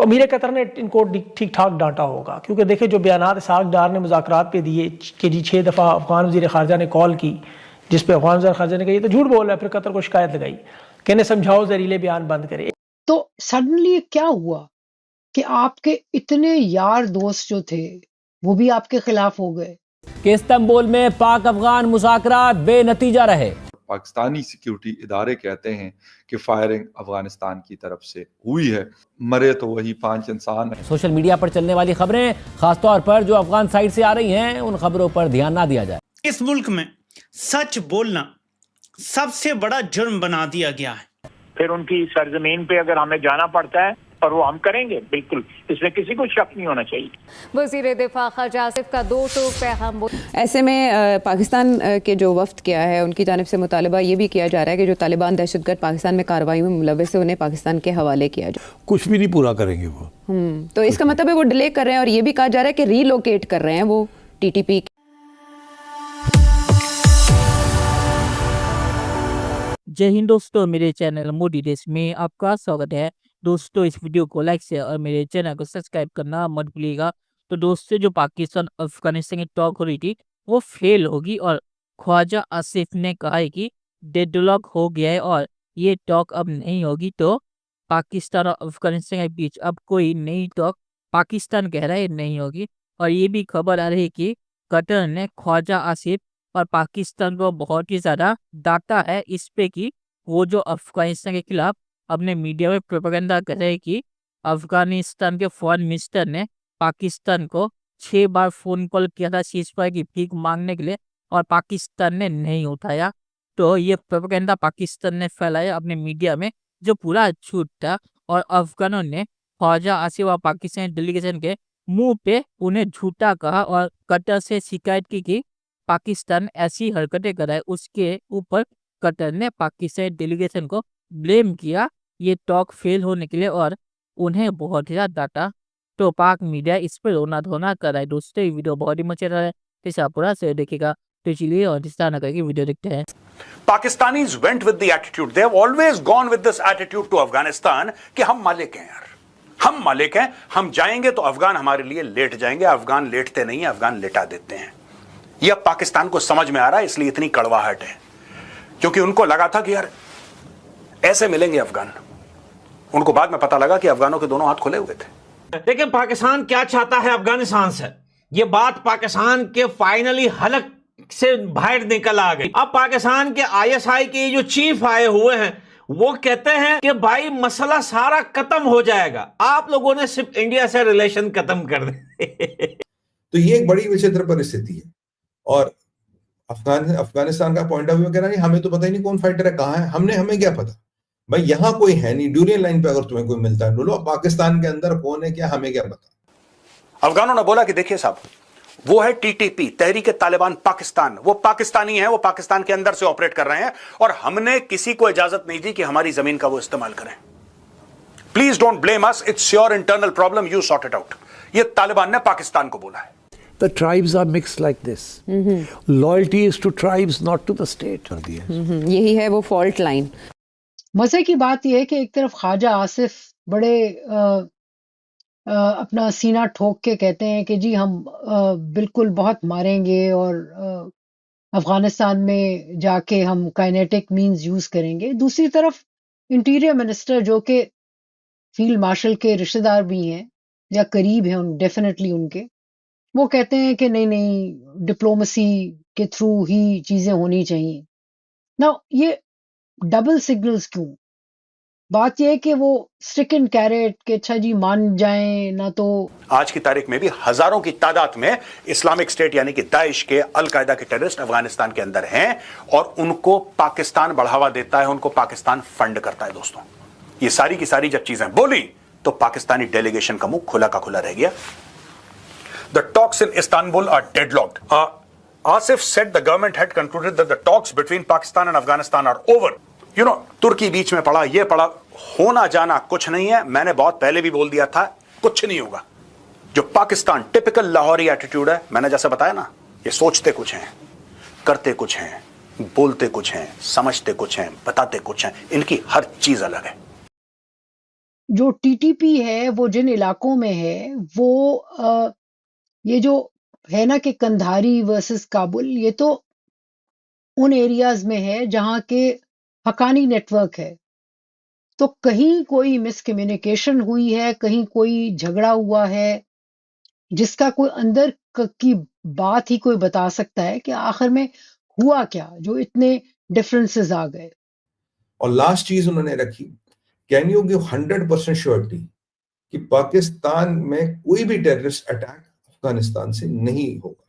तो अमीर कतर ने इनको ठीक ठाक डांटा होगा, क्योंकि देखिए जो बयानात इसहाक डार ने मुज़ाकरात पे दिए कि जी 6 दफ़ा अफगान वज़ीर ख़ारजा ने कॉल की, जिस पे अफगान वज़ीर ख़ारजा ने कहा ये तो झूठ बोल रहा है, फिर कतर को शिकायत लगाई, कहने समझाओ जहरीले बयान बंद करे। तो सडनली क्या हुआ कि आपके इतने यार दोस्त जो थे वो भी आपके खिलाफ हो गए कि इस्तांबुल में पाक अफगान मुज़ाकरात बेनतीजा रहे। पाकिस्तानी सिक्योरिटी इदारे कहते हैं कि फायरिंग अफगानिस्तान की तरफ से हुई है, मरे तो वही 5 इंसान हैं। सोशल मीडिया पर चलने वाली खबरें, खासतौर पर जो अफगान साइड से आ रही हैं, उन खबरों पर ध्यान ना दिया जाए। इस मुल्क में सच बोलना सबसे बड़ा जुर्म बना दिया गया है। फिर उनकी सरजमीन पे अगर हमें जाना पड़ता है और वो हम करेंगे, बिल्कुल, इसमें किसी को शक नहीं होना चाहिए। वज़ीर दिफा ख़ारजा आसिफ का 2 पैगाम। ऐसे में पाकिस्तान के जो वफ्द किया है उनकी जानिब से मुतालबा ये भी किया जा रहा है कि जो तालिबान दहशतगर्द पाकिस्तान में कार्रवाई में मुलव्वस है उन्हें पाकिस्तान के हवाले किया जाए। कुछ भी नहीं पूरा करेंगे वो। तो इसका मतलब है वो डिले कर रहे हैं, और ये भी कहा जा रहा है कि रीलोकेट कर रहे हैं वो TTP। जय हिंद दोस्तों, मेरे चैनल मोदी देश में आपका स्वागत है। दोस्तों इस वीडियो को लाइक शेयर और मेरे चैनल को सब्सक्राइब करना मत भूलिएगा। तो दोस्तों जो पाकिस्तान अफगानिस्तान की टॉक हो रही थी वो फेल होगी, और ख्वाजा आसिफ ने कहा है कि डेडलॉक हो गया है और ये टॉक अब नहीं होगी। तो पाकिस्तान और अफगानिस्तान के बीच अब कोई नई टॉक पाकिस्तान कह रहा है नहीं होगी। और ये भी खबर आ रही है कि कतर ने ख्वाजा आसिफ और पाकिस्तान को बहुत ही ज़्यादा डांटा है इस पे कि वो जो अफगानिस्तान के खिलाफ अपने मीडिया में प्रोपेगेंडा कर रहे हैं कि अफगानिस्तान के फॉरेन मिनिस्टर ने पाकिस्तान को 6 बार फ़ोन कॉल किया था सीज़फायर की भीख मांगने के लिए, और पाकिस्तान ने नहीं उठाया। तो ये प्रोपेगेंडा पाकिस्तान ने फैलाया अपने मीडिया में, जो पूरा झूठ था। और अफगानों ने ख्वाजा आसिफ और पाकिस्तानी डेलीगेशन के मुंह पे उन्हें झूठा कहा और कतर से शिकायत की कि पाकिस्तान ऐसी हरकतें कराए। उसके ऊपर कतर ने पाकिस्तानी डेलीगेशन को ब्लेम किया ये टॉक फेल होने के लिए, और उन्हें बहुत ही ज़्यादा डांटा। तो पाक मीडिया इस पर रोना धोना कर रहा है। दोस्तों ये वीडियो बहुत ही मजेदार है, इसे आप पूरा से देखिएगा। तो चलिए और इस तरह करके वीडियो देखते हैं। Pakistanis went with the attitude, they have always gone with this attitude to Afghanistan कि हम मालिक हैं यार, हम मालिक हैं, हम जाएंगे तो अफगान हमारे लिए लेट जाएंगे। अफगान लेटते नहीं है, अफगान लेटा देते हैं। ये अब पाकिस्तान को समझ में आ रहा है, इसलिए इतनी कड़वाहट है, क्योंकि उनको लगा था कि यार ऐसे मिलेंगे अफगान। उनको बाद में पता लगा कि अफगानों के दोनों हाथ खुले हुए थे। लेकिन पाकिस्तान क्या चाहता है अफगानिस्तान से, ये बात पाकिस्तान के फाइनली हलक से बाहर निकल आ गई। अब पाकिस्तान के ISI के जो चीफ आए हुए हैं वो कहते हैं कि भाई मसला सारा खत्म हो जाएगा, आप लोगों ने सिर्फ इंडिया से रिलेशन खत्म कर दे। तो ये एक बड़ी विचित्र परिस्थिति है। और अफगानिस्तान का पॉइंट ऑफ व्यू कह रहा है हमें तो पता ही नहीं कौन फाइटर है, कहाँ है, हमें क्या पता भाई, यहाँ कोई है नहीं। ड्यूरियन लाइन पे अगर तुम्हें कोई मिलता है ढूंढो, पाकिस्तान के अंदर कौन है क्या, हमें क्या पता। अफगानों ने बोला कि देखिए साहब, वो है TTP, तहरीक तालिबान पाकिस्तान, वो पाकिस्तानी है, वो पाकिस्तान के अंदर से ऑपरेट कर रहे हैं, और हमने किसी को इजाजत नहीं दी कि हमारी जमीन का वो इस्तेमाल करें। Please don't blame us, it's your internal problem, you sort it out. ये तालिबान ने पाकिस्तान को बोला है। The tribes are mixed like this. Loyalty is to tribes, not to the state. यही है वो फॉल्ट लाइन। मजे की बात यह है कि एक तरफ ख्वाजा आसिफ बड़े अपना सीना ठोक के कहते हैं कि जी हम बिल्कुल बहुत मारेंगे और अफगानिस्तान में जाके हम काइनेटिक मींस यूज करेंगे। दूसरी तरफ इंटीरियर मिनिस्टर जो कि फील्ड मार्शल के रिश्तेदार भी हैं या करीब हैं डेफिनेटली उनके, वो कहते हैं कि नहीं डिप्लोमेसी के थ्रू ही चीजें होनी चाहिए ना। ये डबल सिग्नल्स क्यों? बात यह है कि वो स्टिक एंड कैरेट के अच्छा जी मान जाएं ना। तो आज की तारीख में भी हजारों की तादाद में इस्लामिक स्टेट यानी कि दाइश के, अलकायदा के टेररिस्ट अफगानिस्तान के अंदर हैं, और उनको पाकिस्तान बढ़ावा देता है, उनको पाकिस्तान फंड करता है। दोस्तों ये सारी की सारी जब चीजें बोली तो पाकिस्तानी डेलीगेशन का मुंह खुला का खुला रह गया। The talks in Istanbul are deadlocked. Asif said the government had concluded that the talks between Pakistan and Afghanistan are over. You know, तुर्की बीच में पड़ा, ये पड़ा, होना जाना कुछ नहीं है। मैंने बहुत पहले भी बोल दिया था, कुछ नहीं होगा। जो पाकिस्तान टिपिकल लाहौरी एटीट्यूड है, मैंने जैसे बताया ना, ये सोचते कुछ हैं, करते कुछ हैं, बोलते कुछ हैं, समझते कुछ हैं, बताते कुछ हैं, इनकी हर चीज अलग है। जो टीटीपी है वो जिन इलाकों में है वो ये जो है ना कि कंधारी वर्सेस काबुल, ये तो उन एरियाज में है जहां के हकानी नेटवर्क है। तो कहीं कोई मिसकम्युनिकेशन हुई है, कहीं कोई झगड़ा हुआ है, जिसका कोई अंदर की बात ही कोई बता सकता है कि आखिर में हुआ क्या जो इतने डिफरेंसेस आ गए। और लास्ट चीज उन्होंने रखी, कैन यू गिव 100% श्योरिटी कि पाकिस्तान में कोई भी टेररिस्ट अटैक अफगानिस्तान से नहीं होगा।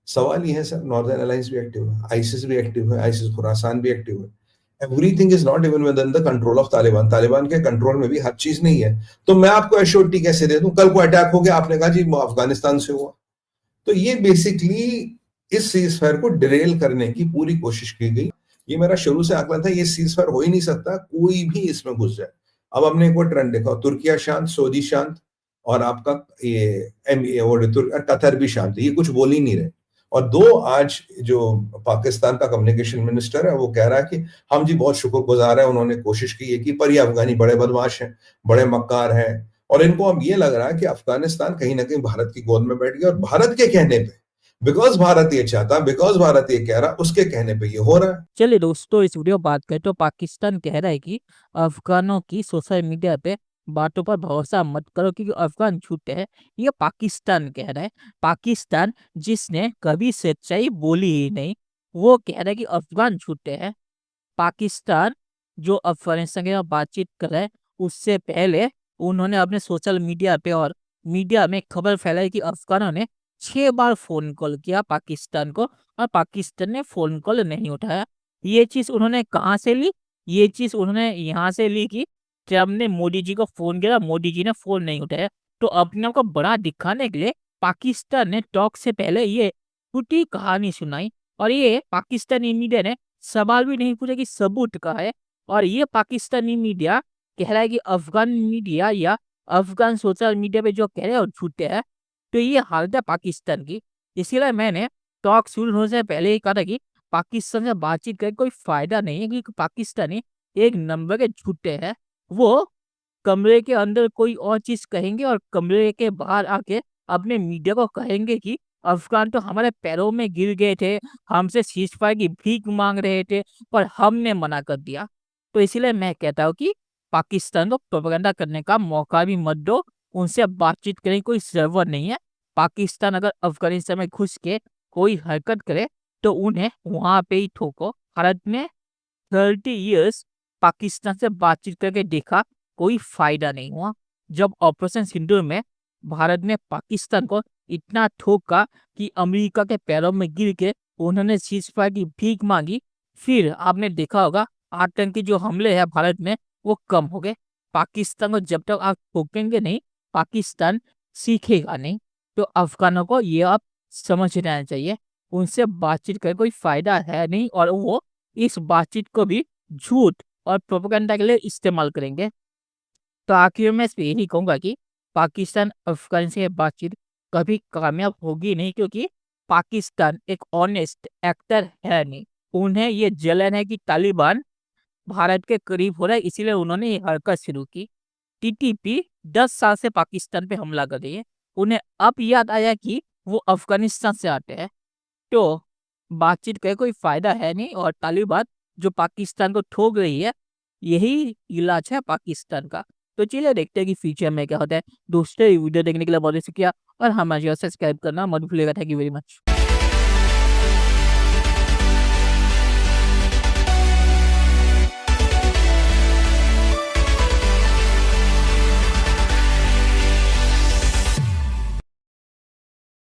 सवाल ये है सर, नॉर्दर्न अलायंस भी एक्टिव है, आईसिस भी एक्टिव है, आईसिस खुरासान भी एक्टिव है। Everything is not even with in the control of Taliban. Taliban के कंट्रोल में भी हर चीज नहीं है। तो मैं आपको एश्योरिटी कैसे दे दूं? कल को अटैक हो गया, आपने कहा जी अफगानिस्तान से हुआ। तो ये बेसिकली इस सीज फायर को डिरेल करने की पूरी कोशिश की गई। ये मेरा शुरू से आकलन था, ये सीज फायर हो ही नहीं सकता, कोई भी इसमें घुस जाए। अब हमने एक और ट्रेंड देखा, तुर्किया शांत, सऊदी शांत, और आपका ये कतर भी शांत, ये कुछ बोल ही नहीं रहे। और दो आज जो पाकिस्तान का कम्युनिकेशन मिनिस्टर है वो कह रहा है कि हम जी बहुत शुक्रगुजार है, उन्होंने कोशिश की है कि पर ये अफगानी बड़े बदमाश हैं, बड़े मक्कार हैं, और इनको अब ये लग रहा है कि अफगानिस्तान कहीं ना कहीं भारत की गोद में बैठ गया, और भारत के कहने पे, बिकॉज भारत ये चाहता, बिकॉज भारत ये कह रहा, उसके कहने पे ये हो रहा है। चलिए दोस्तों, इस वीडियो बात करें तो पाकिस्तान कह रहा है कि अफगानों की सोशल मीडिया पे बातों पर भरोसा मत करो क्योंकि अफगान झूठे हैं। ये पाकिस्तान कह रहा है। पाकिस्तान जिसने कभी सच्चाई बोली ही नहीं, वो कह रहा है कि अफगान झूठे हैं। पाकिस्तान जो अफगानिस्तान के साथ बातचीत कर रहा है, उससे पहले उन्होंने अपने सोशल मीडिया पे और मीडिया में खबर फैलाई कि अफगानों ने 6 बार फोन कॉल किया पाकिस्तान को और पाकिस्तान ने फोन कॉल नहीं उठाया। ये चीज उन्होंने कहाँ से ली? ये चीज उन्होंने यहाँ से ली कि ट्रम्प ने मोदी जी को फोन किया, मोदी जी ने फोन नहीं उठाया। तो अपने आप को बड़ा दिखाने के लिए पाकिस्तान ने टॉक से पहले ये झूठी कहानी सुनाई, और ये पाकिस्तानी मीडिया ने सवाल भी नहीं पूछा कि सबूत कहाँ है। और ये पाकिस्तानी मीडिया कह रहा है कि अफगान मीडिया या अफगान सोशल मीडिया पे जो कह रहे हैं वो झूठे हैं। तो ये हालत है पाकिस्तान की। इसीलिए मैंने टॉक शुरू होने से पहले ही कहा था कि पाकिस्तान से बातचीत करके कोई फायदा नहीं है, क्योंकि पाकिस्तानी एक नंबर के झूठे हैं। वो कमरे के अंदर कोई और चीज कहेंगे और कमरे के बाहर आके अपने मीडिया को कहेंगे कि अफगान तो हमारे पैरों में गिर गए थे, हमसे सीजफायर की भीख मांग रहे थे, पर हमने मना कर दिया। तो इसीलिए मैं कहता हूँ कि पाकिस्तान को प्रोपेगेंडा करने का मौका भी मत दो, उनसे बातचीत करने की कोई जरूरत नहीं है। पाकिस्तान अगर अफगानिस्तान में घुस के कोई हरकत करे तो उन्हें वहां पे ही ठोको। भारत ने 30 इयर्स पाकिस्तान से बातचीत करके देखा, कोई फायदा नहीं हुआ। जब ऑपरेशन सिंदूर में भारत ने पाकिस्तान को इतना ठोका कि अमेरिका के पैरों में गिर के उन्होंने सीजफायर की भीख मांगी, फिर आपने देखा होगा आतंकी जो हमले हैं भारत में वो कम हो गए। पाकिस्तान को जब तक आप ठोकेंगे नहीं, पाकिस्तान सीखेगा नहीं। तो अफगानों को ये आप समझ लेना चाहिए, उनसे बातचीत कर कोई फायदा है नहीं, और वो इस बातचीत को भी झूठ और प्रोपेगेंडा के लिए इस्तेमाल करेंगे। तो आखिर में यही कहूंगा कि पाकिस्तान अफगान से बातचीत कभी कामयाब होगी नहीं, क्योंकि पाकिस्तान एक ऑनेस्ट एक्टर है नहीं। उन्हें ये जलन है कि तालिबान भारत के करीब हो रहा है, इसीलिए उन्होंने ये हरकत शुरू की। टीटीपी 10 साल से पाकिस्तान पे हमला कर रही है, उन्हें अब याद आया कि वो अफगानिस्तान से आते हैं। तो बातचीत का कोई फायदा है नहीं, और तालिबान जो पाकिस्तान को ठोक रही है, यही इलाज है पाकिस्तान का। तो चलिए देखते हैं कि फ्यूचर में क्या होता है। दोस्तों वीडियो देखने के लिए बहुत शुक्रिया, और हमारे सब्सक्राइब करना मत भूलिएगा। Thank you very much.